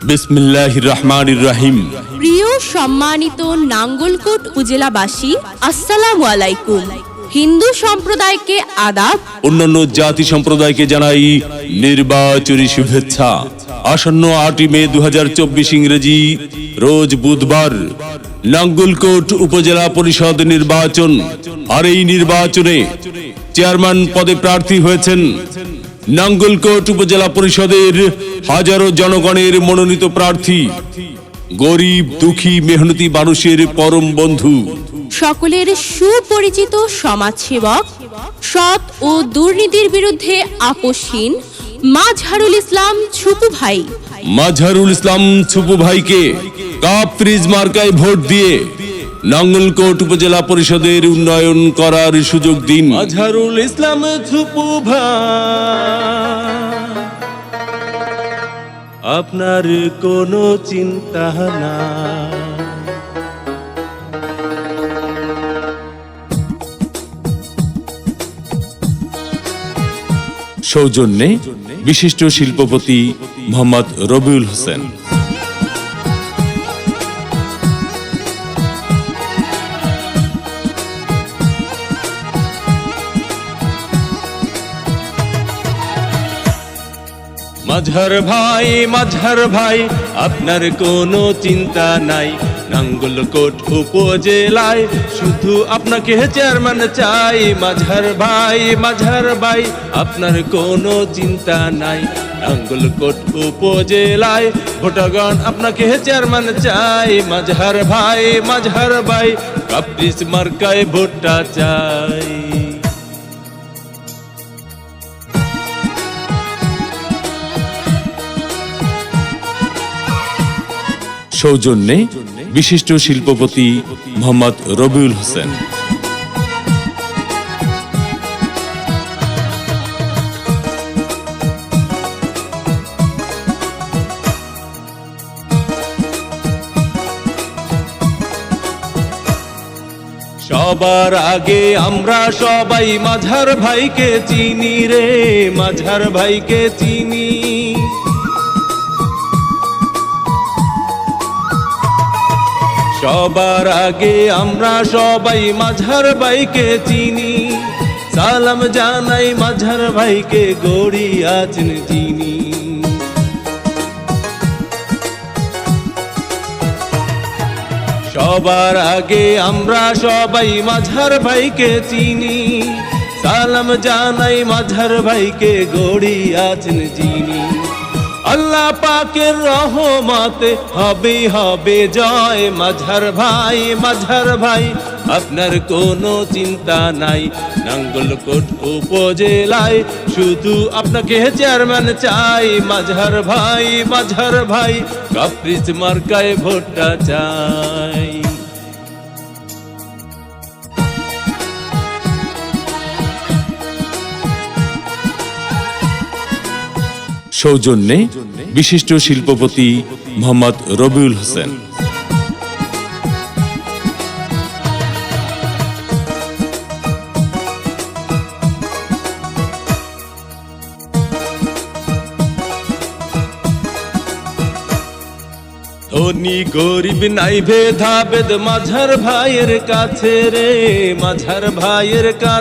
বিসমিল্লাহির রহমানির রহিম। প্রিয় সম্মানিত নাঙ্গলকোট উপজেলাবাসী, আসসালামু আলাইকুম। হিন্দু সম্প্রদায়কে আদাব, অন্যান্য জাতি সম্প্রদায়কে জানাই নির্বাচনী শুভেচ্ছা। আসন্ন 8 মে 2024 ইংরেজি রোজ বুধবার নাঙ্গলকোট উপজেলা পরিষদ নির্বাচন। আর এই নির্বাচনে চেয়ারম্যান পদে প্রার্থী হয়েছেন নাঙ্গলকোট উপজেলা পরিষদের হাজারো জনগণের মনোনীত প্রার্থী, গরিব দুঃখী মেহনতি মানুষের পরম বন্ধু, সকলের সুপরিচিত সমাজসেবক, সৎ ও দুর্নীতির বিরুদ্ধে আপোষহীন মাজহারুল ইসলাম ছুপু ভাই। মাজহারুল ইসলাম ছুপু ভাইকে কাপ ফ্রিজ মার্কায় ভোট দিয়ে নাঙ্গলকোট উপজেলা পরিষদের উন্নয়ন করার সুযোগ দিন। মাজহারুল ইসলাম ছুপু ভাই, আপনার কোনো চিন্তা না। সৌজন্যে বিশিষ্ট শিল্পপতি মোহাম্মদ রবিউল হোসেন। মাজহার ভাই, আপনার কোনো চিন্তা নাই। নাঙ্গলকোট উপজেলায় শুধু আপনাকে চেয়ারম্যান চাই। মাজহার ভাই, আপনার কোনো চিন্তা নাই। নাঙ্গলকোট উপজেলায় ভোটগণ আপনাকে চেয়ারম্যান চাই। মাজহার ভাই, কাপ্রিস মার্কায় ভোটটা চাই। সৌজন্যে বিশিষ্ট শিল্পপতি মোহাম্মদ রবিউল হোসেন। সবার আগে আমরা সবাই মাজহার ভাইকে চিনি রে, মাজহার ভাইকে চিনি। সবার আগে আমরা সবাই মাজহার ভাইকে চিনি। সালাম জানাই মাজহার ভাইকে, গড়ি আছেন যিনি। সবার আগে আমরা সবাই মাজহার ভাইকে চিনি। সালাম জানাই মাজহার ভাইকে, গড়ি আছেন যিনি। আল্লাহ পাকের রহমতে হবে জয়। মাজহার ভাই, আপনার কোনো চিন্তা নাই। নাঙ্গলকোট উপজেলায় শুধু আপনাকে চেয়ারম্যান চাই। মাজহার ভাই, কাপ্রিস মার্কায় ভোটটা চাই। সৌজন্যে বিশিষ্ট শিল্পপতি মোহাম্মদ রবিউল হোসেন। ধনী গরিব নাই ভেদাভেদ মাজহার ভাইয়ের কাছে রে, মাজহার ভাইয়ের কাছে।